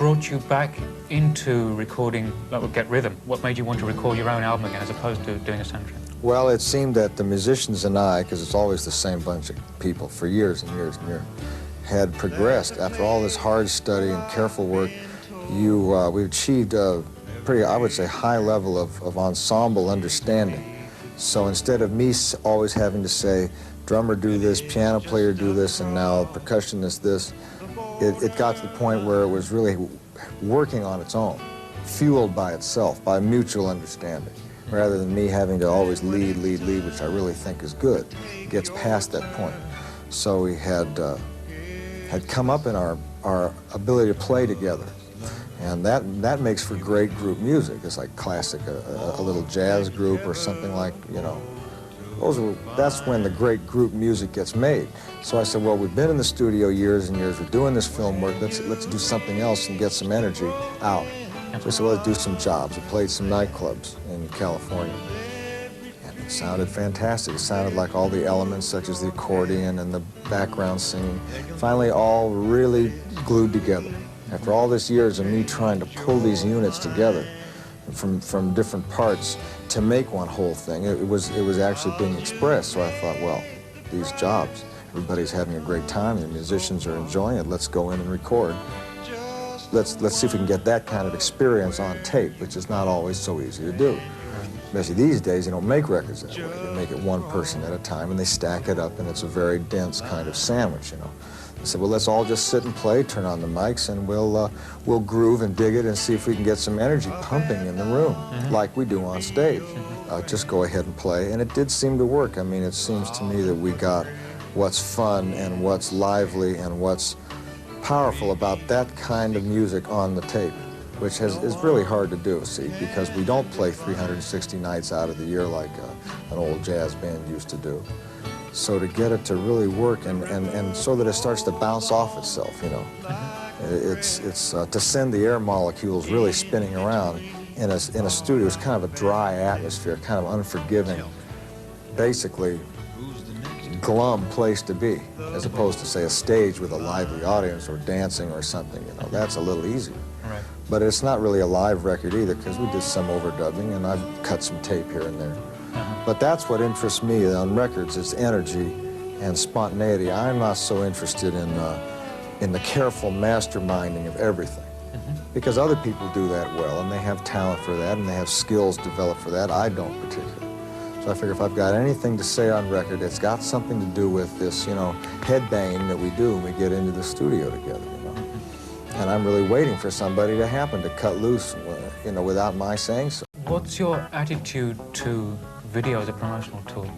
brought you back into recording, like, Get Rhythm? What made you want to record your own album again as opposed to doing a soundtrack? Well, it seemed that the musicians and I, because it's always the same bunch of people for years and years and years, had progressed. After all this hard study and careful work, we achieved a pretty, I would say, high level of ensemble understanding. So instead of me always having to say, drummer do this, piano player do this, and now percussionist this, it got to the point where it was really working on its own, fueled by itself, by mutual understanding, rather than me having to always lead, which I really think is good. It gets past that point. So we had come up in our ability to play together. And that makes for great group music. It's like classic, a little jazz group or something like, you know. That's when the great group music gets made. So I said, well, we've been in the studio years and years. We're doing this film work. Let's do something else and get some energy out. So I said, well, let's do some jobs. We played some nightclubs in California. And it sounded fantastic. It sounded like all the elements, such as the accordion and the background singing, finally all really glued together. After all these years of me trying to pull these units together from different parts to make one whole thing, it was actually being expressed. So I thought, well, these jobs, everybody's having a great time, the musicians are enjoying it, let's go in and record. Let's see if we can get that kind of experience on tape, which is not always so easy to do. Especially these days, you don't make records that way. They make it one person at a time, and they stack it up, and it's a very dense kind of sandwich, you know. I said, well, let's all just sit and play, turn on the mics, and we'll groove and dig it and see if we can get some energy pumping in the room, like we do on stage. Just go ahead and play, and it did seem to work. I mean, it seems to me that we got what's fun and what's lively and what's powerful about that kind of music on the tape, which is really hard to do, see, because we don't play 360 nights out of the year like an old jazz band used to do. So to get it to really work and so that it starts to bounce off itself, you know. It's to send the air molecules really spinning around in a studio is kind of a dry atmosphere, kind of unforgiving, basically glum place to be, as opposed to, say, a stage with a lively audience or dancing or something, you know. That's a little easier. Right. But it's not really a live record either, because we did some overdubbing and I've cut some tape here and there. But that's what interests me on records, is energy and spontaneity. I'm not so interested in the careful masterminding of everything, because other people do that well, and they have talent for that, and they have skills developed for that. I don't particularly. So I figure if I've got anything to say on record, it's got something to do with this, you know, headbanging that we do when we get into the studio together, you know. And I'm really waiting for somebody to happen to cut loose, you know, without my saying so. What's your attitude to video as a promotional tool?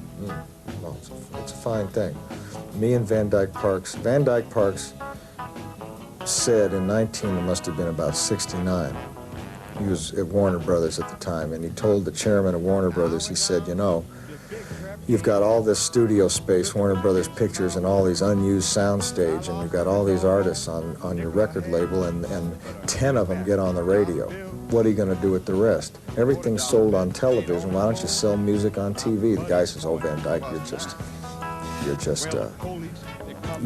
Well, it's a fine thing. Me and Van Dyke Parks said in it must have been about 69, he was at Warner Brothers at the time, and he told the chairman of Warner Brothers, he said, you know, you've got all this studio space, Warner Brothers Pictures, and all these unused soundstage, and you've got all these artists on your record label, and 10 of them get on the radio. What are you going to do with the rest? Everything's sold on television. Why don't you sell music on TV? The guy says, oh, Van Dyke, you're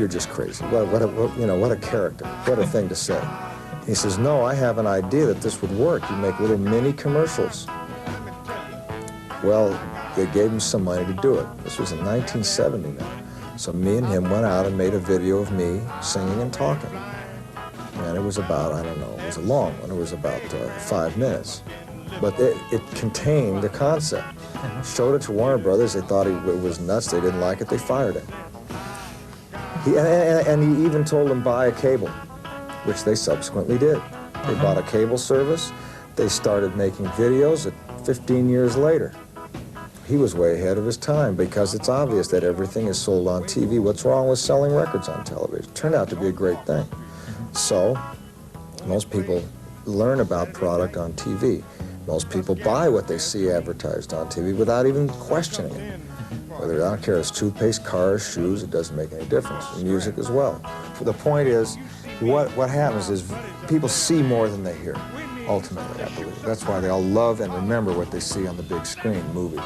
just crazy. What a character. What a thing to say. He says, no, I have an idea that this would work. You make little mini commercials. Well, they gave him some money to do it. This was in 1970 now. So me and him went out and made a video of me singing and talking. And it was about, I don't know, it was a long one. It was about 5 minutes. But it contained the concept. Showed it to Warner Brothers. They thought it was nuts. They didn't like it. They fired him. And he even told them buy a cable, which they subsequently did. They bought a cable service. They started making videos 15 years later. He was way ahead of his time, because it's obvious that everything is sold on TV. What's wrong with selling records on television? It turned out to be a great thing. So most people learn about product on TV. Most people buy what they see advertised on TV without even questioning it. Whether, I don't care, it's toothpaste, cars, shoes, it doesn't make any difference. Music as well. The point is, what happens is people see more than they hear. ultimately, I believe. That's why they all love and remember what they see on the big screen, movies,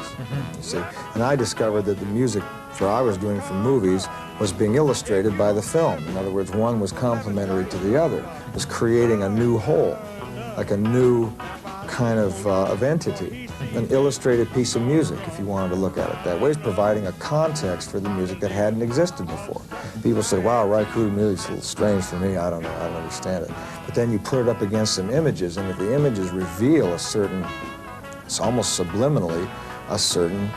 you see. And I discovered that the music I was doing for movies was being illustrated by the film. In other words, one was complementary to the other. It was creating a new whole, like a new kind of entity, an illustrated piece of music, if you wanted to look at it that way. It's providing a context for the music that hadn't existed before. People say, wow, write Cooder music's a little strange for me, I don't know, I don't understand it. But then you put it up against some images, and if the images reveal a certain, it's almost subliminally, a certain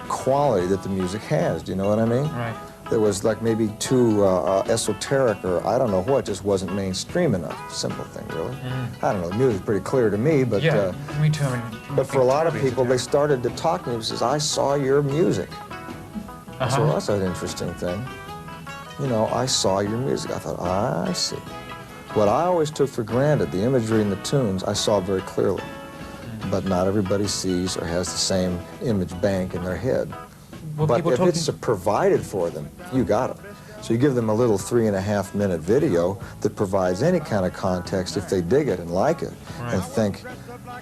quality that the music has, do you know what I mean? Right. That was like maybe too esoteric, or I don't know what, just wasn't mainstream enough. Simple thing, really. I don't know, the music's pretty clear to me, but yeah, me too. I mean, but for a lot of people, they started to talk to me and says, I saw your music. I said, well, that's an interesting thing. You know, I saw your music. I thought, I see. What I always took for granted, the imagery and the tunes, I saw very clearly. But not everybody sees or has the same image bank in their head. Well, but if it's provided for them, you got it. So you give them a little 3.5-minute video that provides any kind of context if they dig it and like it, and think,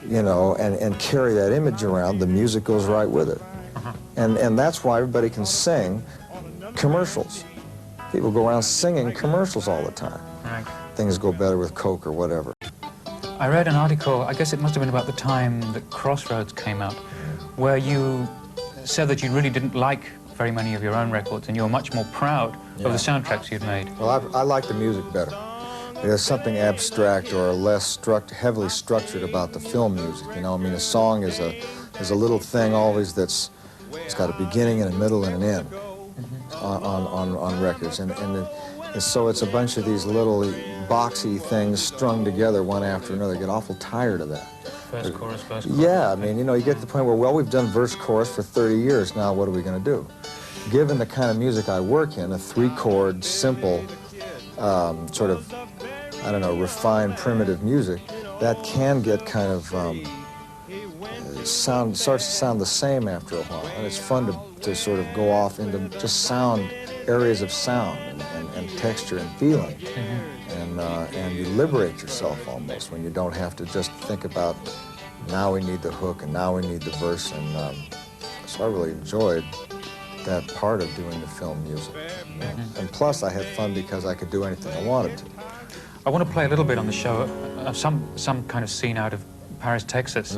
you know, and carry that image around, the music goes right with it. And that's why everybody can sing commercials. People go around singing commercials all the time. Right. Things go better with Coke or whatever. I read an article, I guess it must have been about the time that Crossroads came out, where you said that you really didn't like very many of your own records, and you were much more proud of the soundtracks you'd made. Well, I like the music better. There's something abstract or less heavily structured about the film music. You know, I mean, a song is a little thing always it's got a beginning and a middle and an end on records, and so it's a bunch of these little boxy things strung together one after another. I get awful tired of that. First chorus. Yeah, I mean, you know, you get to the point where, well, we've done verse chorus for 30 years, now what are we going to do? Given the kind of music I work in, a 3-chord, simple, sort of, I don't know, refined, primitive music, that can get kind of, starts to sound the same after a while, and it's fun to sort of go off into just areas of sound and texture and feeling. And you liberate yourself almost when you don't have to just think about, now we need the hook and now we need the verse. And so I really enjoyed that part of doing the film music. And plus I had fun because I could do anything I wanted to. I want to play a little bit on the show, some kind of scene out of Paris, Texas.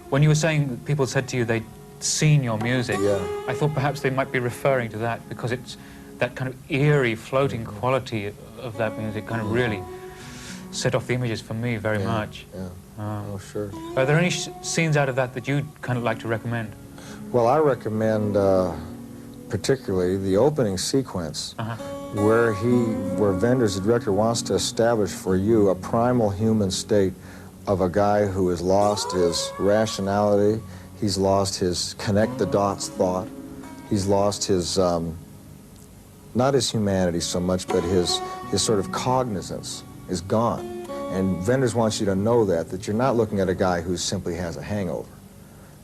When you were saying that people said to you they'd seen your music, I thought perhaps they might be referring to that, because it's that kind of eerie, floating quality of that music kind of really set off the images for me very much. Oh, sure. Are there any scenes out of that you'd kind of like to recommend? Well, I recommend particularly the opening sequence where Wenders, the director, wants to establish for you a primal human state of a guy who has lost his rationality, he's lost his connect-the-dots thought, he's lost his, not his humanity so much, but his sort of cognizance is gone. And Wenders wants you to know that you're not looking at a guy who simply has a hangover,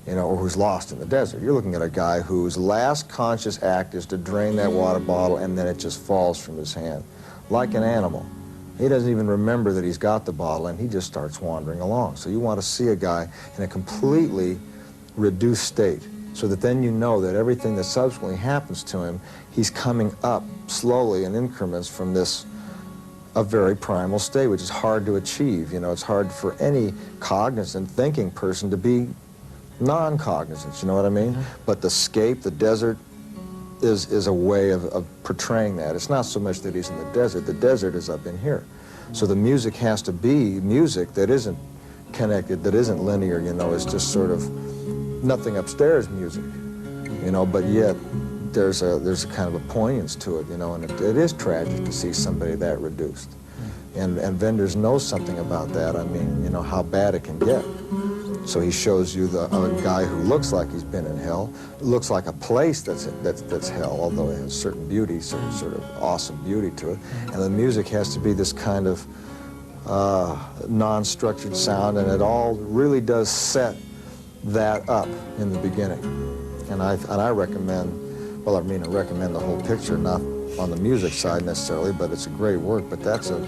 you know, or who's lost in the desert. You're looking at a guy whose last conscious act is to drain that water bottle, and then it just falls from his hand, like an animal. He doesn't even remember that he's got the bottle, and he just starts wandering along. So you want to see a guy in a completely reduced state, so that then you know that everything that subsequently happens to him, he's coming up slowly in increments from a very primal state, which is hard to achieve. You know, it's hard for any cognizant, thinking person to be non-cognizant, you know what I mean? But the scape, the desert, is a way of portraying that. It's not so much that he's in the desert is up in here. So the music has to be music that isn't connected, that isn't linear, you know, it's just sort of nothing upstairs music, you know, but yet there's a kind of a poignance to it, you know, and it is tragic to see somebody that reduced. And Wenders knows something about that. I mean, you know, how bad it can get. So he shows you a guy who looks like he's been in hell, looks like a place that's hell, although it has certain beauty, sort of awesome beauty to it. And the music has to be this kind of non-structured sound, and it all really does set that up in the beginning. And I recommend, well, I recommend the whole picture, not on the music side necessarily, but it's a great work. But that's a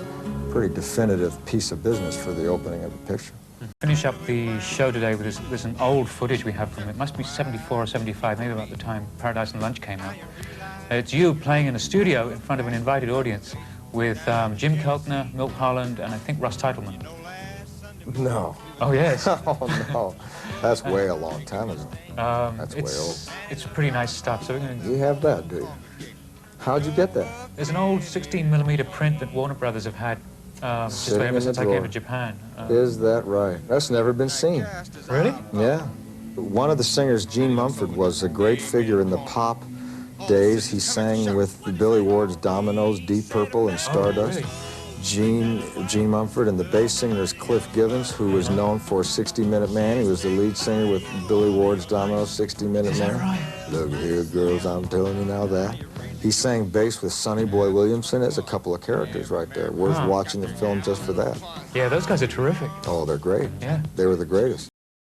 pretty definitive piece of business for the opening of the picture. Finish up the show today with this an old footage we have from it. Must be 74 or 75, maybe about the time Paradise and Lunch came out. It's you playing in a studio in front of an invited audience with Jim Keltner, Milt Holland, and I think Russ Teitelman. No. Oh, yes. Oh, no. That's way a long time ago. That's way old. It's pretty nice stuff. So we're gonna... You have that, do you? How'd you get that? There's an old 16mm print that Warner Brothers have had just ever since I came to Japan. Is that right? That's never been seen. Really? Yeah. One of the singers, Gene Mumford, was a great figure in the pop days. He sang with Billy Ward's Dominoes, Deep Purple, and Stardust. Oh, really? Gene Mumford, and the bass singer is Cliff Givens, who was known for 60 Minute Man. He was the lead singer with Billy Ward's Dominoes, 60 Minute Man. Is that right? Look here, girls, I'm telling you now that. He sang bass with Sonny Boy Williamson. There's a couple of characters right there. Worth watching the film just for that. Yeah, those guys are terrific. Oh, they're great. Yeah. They were the greatest.